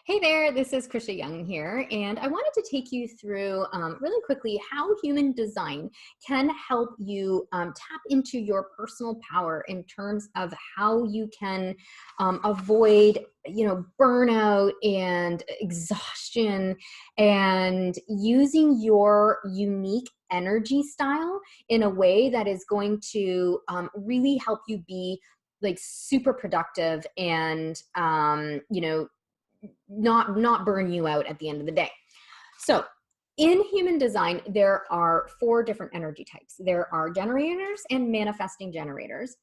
Hey there, this is Krisha Young here, and I wanted to take you through really quickly how human design can help you tap into your personal power in terms of how you can avoid, burnout and exhaustion, and using your unique energy style in a way that is going to really help you be like super productive and not burn you out at the end of the day. So in human design, there are four different energy types. There are generators and manifesting generators.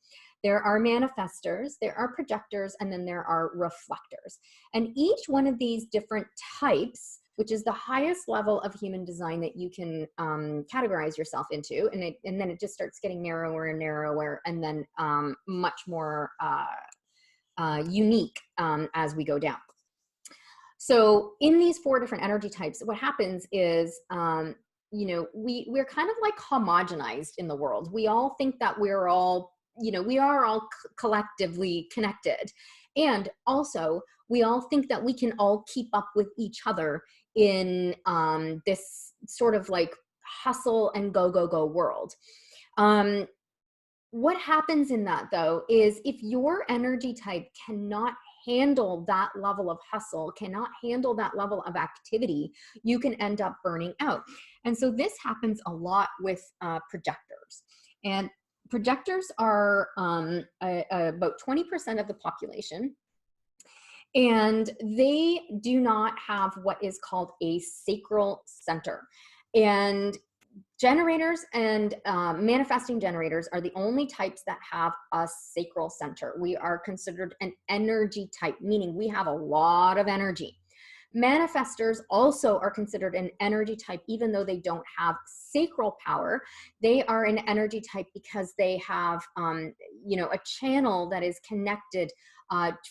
There are manifestors, there are projectors, and then there are reflectors. And each one of these different types, which is the highest level of human design that you can categorize yourself into, and then it just starts getting narrower and narrower, and then much more unique as we go down. So in these four different energy types, what happens is, we're kind of like homogenized in the world. We all think that we're all, we are all collectively connected. And also, we all think that we can all keep up with each other in this sort of like hustle and go, go, go world. What happens in that, though, is if your energy type cannot handle that level of hustle, cannot handle that level of activity, you can end up burning out. And so this happens a lot with projectors. And projectors are about 20% of the population. And they do not have what is called a sacral center. And generators and manifesting generators are the only types that have a sacral center. We are considered an energy type, meaning we have a lot of energy. Manifestors also are considered an energy type, even though they don't have sacral power. They are an energy type because they have, a channel that is connected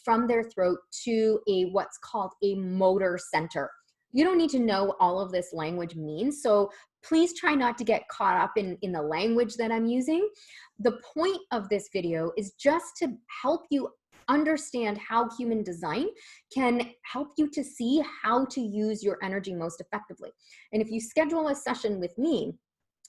from their throat to what's called a motor center. You don't need to know all of this language means, so please try not to get caught up in the language that I'm using. The point of this video is just to help you understand how human design can help you to see how to use your energy most effectively. And if you schedule a session with me,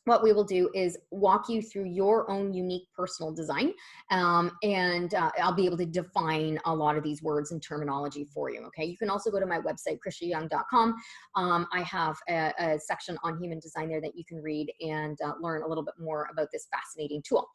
what we will do is walk you through your own unique personal design, and I'll be able to define a lot of these words and terminology for you, okay? You can also go to my website, krishayoung.com. I have a section on human design there that you can read and learn a little bit more about this fascinating tool.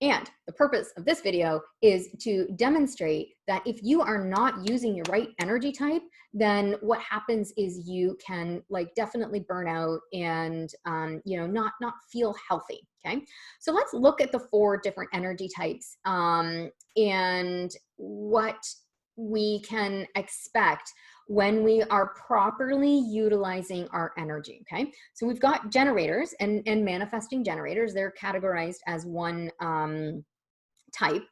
And the purpose of this video is to demonstrate that if you are not using your right energy type, then what happens is you can definitely burn out and not feel healthy. Okay, so let's look at the four different energy types and what we can expect when we are properly utilizing our energy. Okay, so we've got generators and manifesting generators. They're categorized as one type.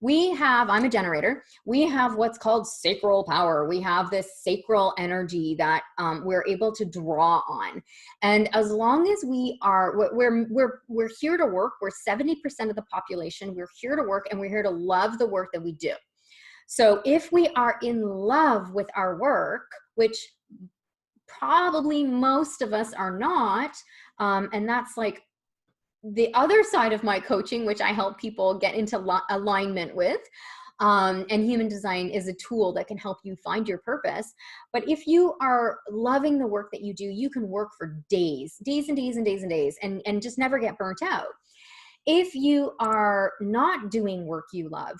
I'm a generator. We have what's called sacral power. We have this sacral energy that we're able to draw on. And as long as we're here to work, we're 70% of the population. We're here to work and we're here to love the work that we do. So if we are in love with our work, which probably most of us are not, and that's like the other side of my coaching, which I help people get into alignment with, and human design is a tool that can help you find your purpose. But if you are loving the work that you do, you can work for days and days and days and days and just never get burnt out. If you are not doing work you love,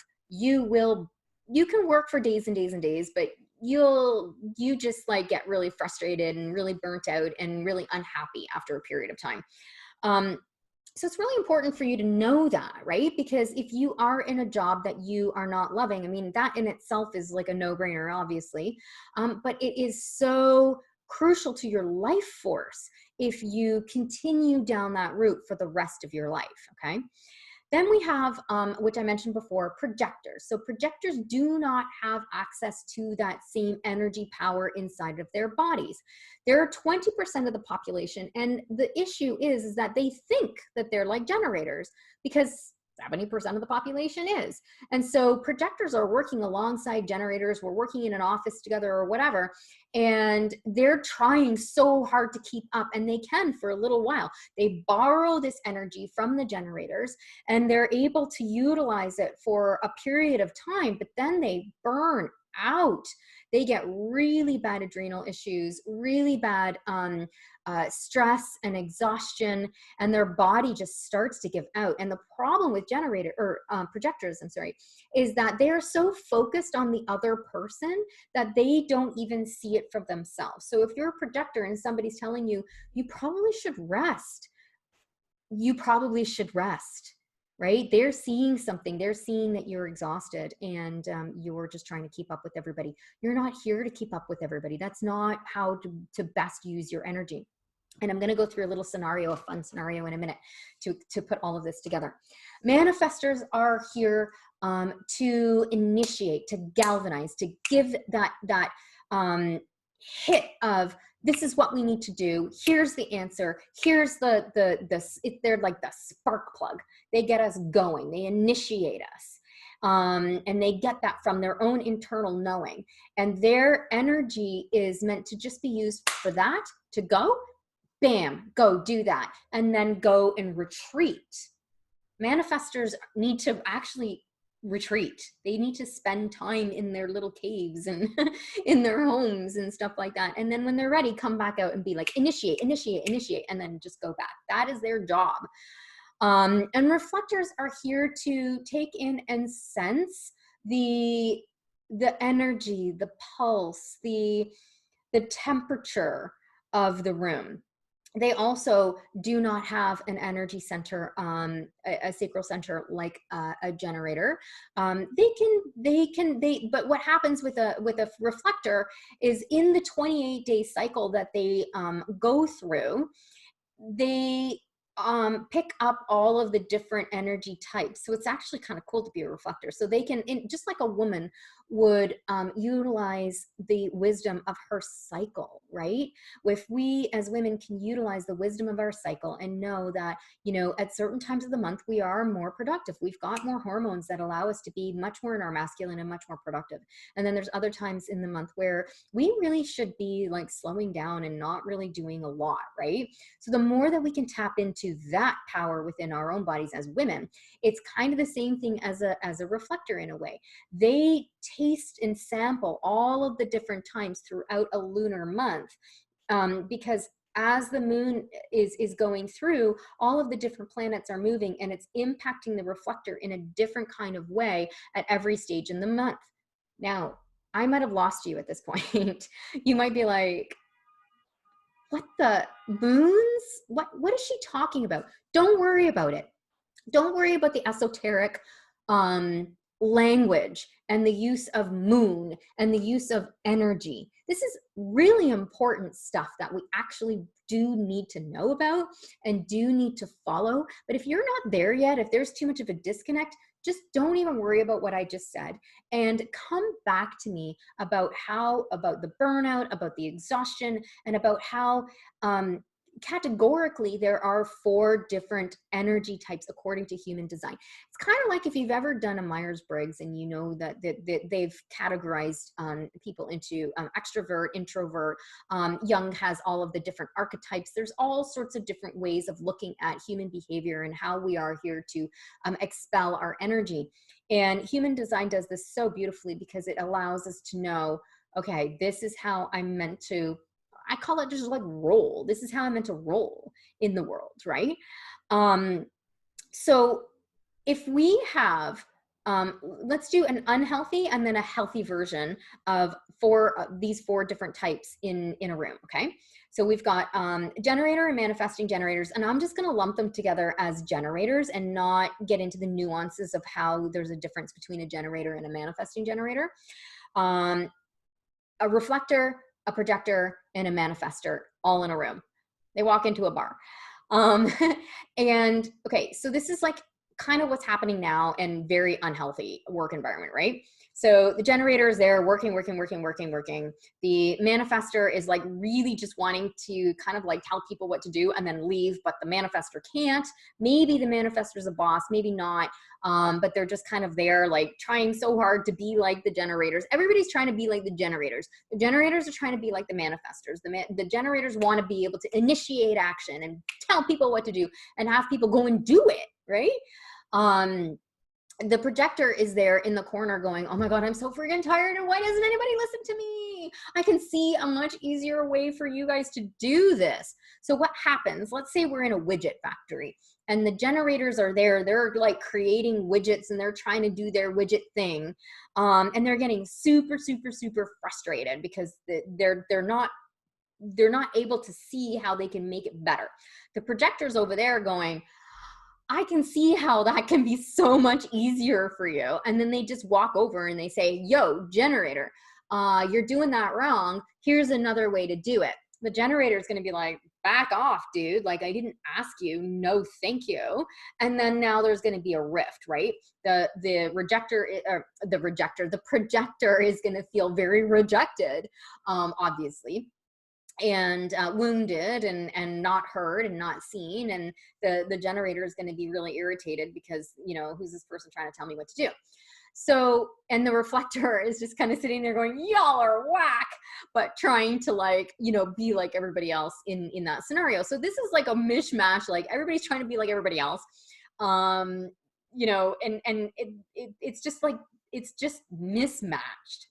you can work for days and days and days, but you just get really frustrated and really burnt out and really unhappy after a period of time. So it's really important for you to know that, right? Because if you are in a job that you are not loving, I mean, that in itself is like a no-brainer, obviously, but it is so crucial to your life force if you continue down that route for the rest of your life, okay? Then we have, which I mentioned before, projectors. So projectors do not have access to that same energy power inside of their bodies. They're 20% of the population, and the issue is that they think that they're like generators because 70% of the population is. And so projectors are working alongside generators. We're working in an office together or whatever, and they're trying so hard to keep up, and they can for a little while. They borrow this energy from the generators and they're able to utilize it for a period of time, but then they burn out. They get really bad adrenal issues, really bad stress and exhaustion, and their body just starts to give out. And the problem with projectors, I'm sorry, is that they are so focused on the other person that they don't even see it for themselves. So if you're a projector and somebody's telling you, you probably should rest, you probably should rest, right? They're seeing something. They're seeing that you're exhausted and you're just trying to keep up with everybody. You're not here to keep up with everybody. That's not how to best use your energy. And I'm going to go through a little scenario, a fun scenario in a minute to put all of this together. Manifestors are here to initiate, to galvanize, to give that hit of, this is what we need to do. Here's the answer. Here's they're like the spark plug. They get us going. They initiate us. And they get that from their own internal knowing. And their energy is meant to just be used for that, to go, bam, go do that. And then go and retreat. Manifestors need to actually retreat. They need to spend time in their little caves and in their homes and stuff like that. And then when they're ready, come back out and be like, initiate, and then just go back. That is their job. And reflectors are here to take in and sense the energy, the pulse, the temperature of the room. They also do not have an energy center, a sacral center like a generator. But what happens with a reflector is, in the 28-day cycle that they go through, they pick up all of the different energy types. So it's actually kind of cool to be a reflector. So they can, just like a woman would utilize the wisdom of her cycle, right? If we as women can utilize the wisdom of our cycle and know that, at certain times of the month, we are more productive. We've got more hormones that allow us to be much more in our masculine and much more productive. And then there's other times in the month where we really should be like slowing down and not really doing a lot, right? So the more that we can tap into that power within our own bodies as women, it's kind of the same thing as a reflector in a way. They taste and sample all of the different times throughout a lunar month, because as the moon is going through, all of the different planets are moving, and it's impacting the reflector in a different kind of way at every stage in the month. Now, I might have lost you at this point. You might be like, what the moons? What is she talking about? Don't worry about it. Don't worry about the esoteric language and the use of moon and the use of energy. This is really important stuff that we actually do need to know about and do need to follow. But if you're not there yet, if there's too much of a disconnect, just don't even worry about what I just said, and come back to me about the burnout, about the exhaustion, and about how categorically there are 4 different energy types according to human design. It's kind of like if you've ever done a Myers-Briggs, and you know that they've categorized people into extrovert, introvert. Jung has all of the different archetypes. There's all sorts of different ways of looking at human behavior and how we are here to expel our energy. And human design does this so beautifully, because it allows us to know, okay, this is how I'm meant to, I call it just like roll. This is how I'm meant to roll in the world, right? So if we have, let's do an unhealthy and then a healthy version of these 4 different types in a room, okay? So we've got generator and manifesting generators, and I'm just gonna lump them together as generators and not get into the nuances of how there's a difference between a generator and a manifesting generator. A reflector, a projector, and a manifestor all in a room. They walk into a bar. And okay, so this is like kind of what's happening now and very unhealthy work environment, right? So the generator is there working. The manifester is like really just wanting to kind of like tell people what to do and then leave, but the manifester can't. Maybe the manifester is a boss, maybe not. But they're just kind of there, like trying so hard to be like the generators. Everybody's trying to be like the generators. The generators are trying to be like the manifestors. The generators want to be able to initiate action and tell people what to do and have people go and do it, right? The projector is there in the corner going, oh my God, I'm so freaking tired. And why doesn't anybody listen to me? I can see a much easier way for you guys to do this. So what happens? Let's say we're in a widget factory and the generators are there. They're like creating widgets and they're trying to do their widget thing. And they're getting super frustrated because they're not able to see how they can make it better. The projector's over there going, I can see how that can be so much easier for you. And then they just walk over and they say, yo, generator, you're doing that wrong. Here's another way to do it. The generator is going to be like, back off, dude. Like, I didn't ask you. No, thank you. And then now there's going to be a rift, right? The projector is going to feel very rejected, obviously, and wounded and not heard and not seen. And the generator is going to be really irritated because, you know, who's this person trying to tell me what to do? So, and the reflector is just kind of sitting there going, y'all are whack, but trying to like, you know, be like everybody else in that scenario. So this is like a mishmash, like everybody's trying to be like everybody else. You know, and it's just like, it's just mismatched.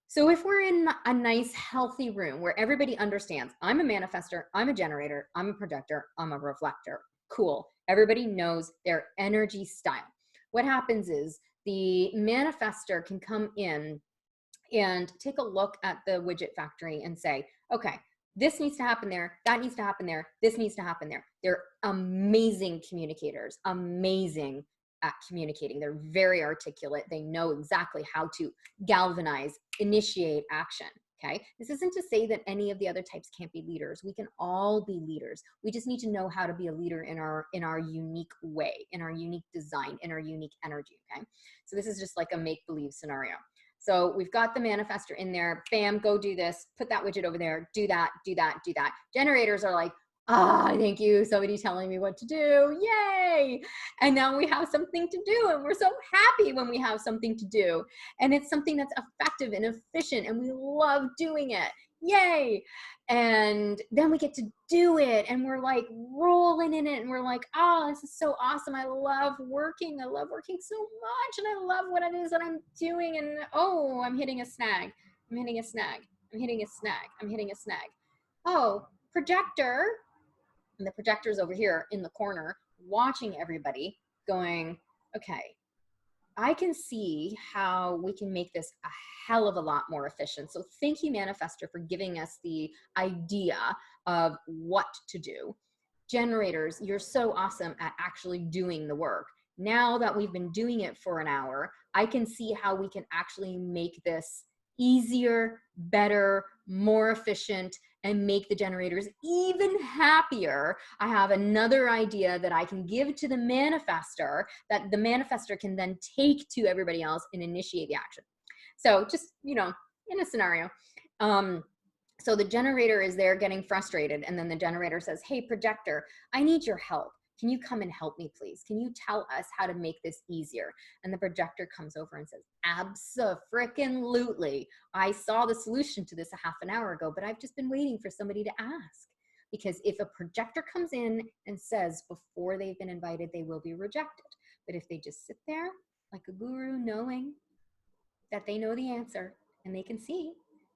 So if we're in a nice, healthy room where everybody understands, I'm a manifestor, I'm a generator, I'm a projector, I'm a reflector. Cool. Everybody knows their energy style. What happens is the manifestor can come in and take a look at the widget factory and say, okay, this needs to happen there, that needs to happen there, this needs to happen there. They're amazing communicators, amazing at communicating. They're very articulate. They know exactly how to galvanize, initiate action. Okay. This isn't to say that any of the other types can't be leaders. We can all be leaders. We just need to know how to be a leader in our unique way, in our unique design, in our unique energy. Okay. So this is just like a make-believe scenario. So we've got the manifestor in there, bam, go do this, put that widget over there, do that, do that, do that. Generators are like, thank you, somebody telling me what to do, yay. And now we have something to do and we're so happy when we have something to do. And it's something that's effective and efficient and we love doing it, yay. And then we get to do it and we're like rolling in it and we're like, oh, this is so awesome. I love working so much and I love what it is that I'm doing. And oh, I'm hitting a snag. I'm hitting a snag. I'm hitting a snag. I'm hitting a snag. Oh, projector. And the projector's over here in the corner watching everybody going, okay, I can see how we can make this a hell of a lot more efficient. So thank you, Manifestor, for giving us the idea of what to do. Generators, you're so awesome at actually doing the work. Now that we've been doing it for an hour, I can see how we can actually make this easier, better, more efficient, and make the generators even happier. I have another idea that I can give to the manifestor that the manifestor can then take to everybody else and initiate the action. So just, you know, in a scenario, so the generator is there getting frustrated and then the generator says, hey, projector, I need your help. Can you come and help me, please? Can you tell us how to make this easier? And the projector comes over and says, abso-frickin-lutely. I saw the solution to this a half an hour ago, but I've just been waiting for somebody to ask. Because if a projector comes in and says before they've been invited, they will be rejected. But if they just sit there like a guru knowing that they know the answer and they can see,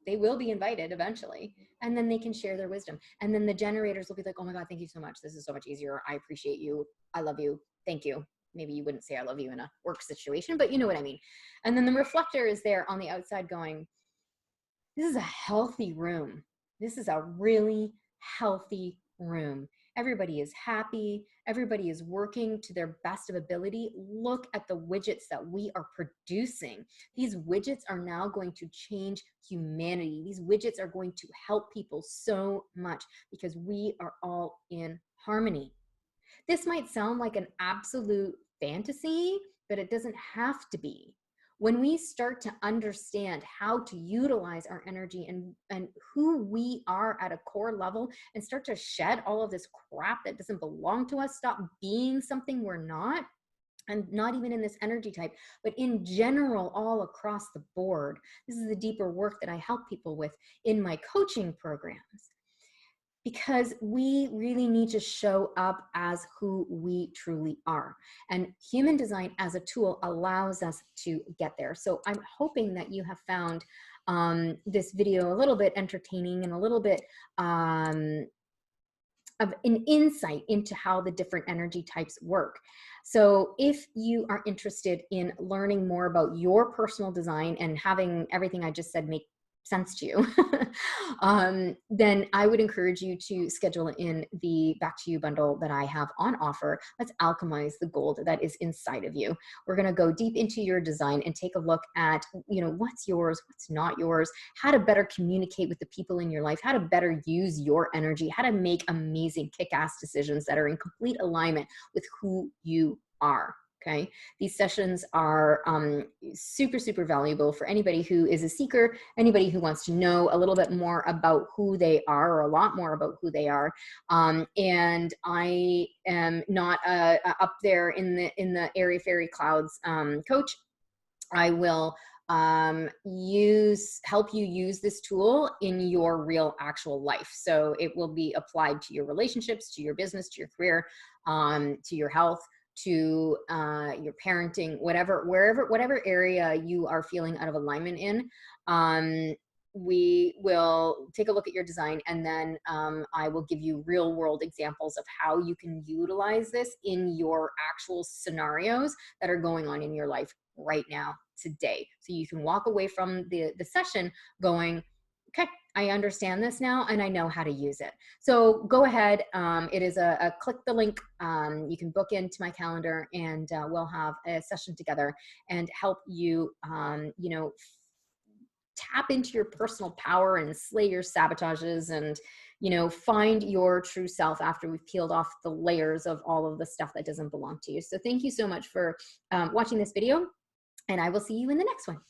they will be invited eventually, and then they can share their wisdom. And then the generators will be like, oh my God, thank you so much. This is so much easier. I appreciate you. I love you. Thank you. Maybe you wouldn't say I love you in a work situation, but you know what I mean. And then the reflector is there on the outside going, this is a healthy room. This is a really healthy room. Everybody is happy. Everybody is working to their best of ability. Look at the widgets that we are producing. These widgets are now going to change humanity. These widgets are going to help people so much because we are all in harmony. This might sound like an absolute fantasy, but it doesn't have to be. When we start to understand how to utilize our energy and who we are at a core level, and start to shed all of this crap that doesn't belong to us, stop being something we're not, and not even in this energy type, but in general, all across the board. This is the deeper work that I help people with in my coaching programs, because we really need to show up as who we truly are. And human design as a tool allows us to get there. So I'm hoping that you have found this video a little bit entertaining and a little bit of an insight into how the different energy types work. So if you are interested in learning more about your personal design and having everything I just said make sense to you, then I would encourage you to schedule in the Back to You bundle that I have on offer. Let's alchemize the gold that is inside of you. We're going to go deep into your design and take a look at, what's yours, what's not yours, how to better communicate with the people in your life, how to better use your energy, how to make amazing kick-ass decisions that are in complete alignment with who you are. Okay, these sessions are super, super valuable for anybody who is a seeker, anybody who wants to know a little bit more about who they are, or a lot more about who they are. And I am not up there in the airy fairy clouds coach. I will help you use this tool in your real actual life. So it will be applied to your relationships, to your business, to your career, to your health, to your parenting, whatever area you are feeling out of alignment in. We will take a look at your design, and then I will give you real world examples of how you can utilize this in your actual scenarios that are going on in your life right now, today. So you can walk away from the session going, okay, I understand this now and I know how to use it. So go ahead. It is a click the link. You can book into my calendar, and we'll have a session together and help you, tap into your personal power and slay your sabotages, and find your true self after we've peeled off the layers of all of the stuff that doesn't belong to you. So thank you so much for watching this video, and I will see you in the next one.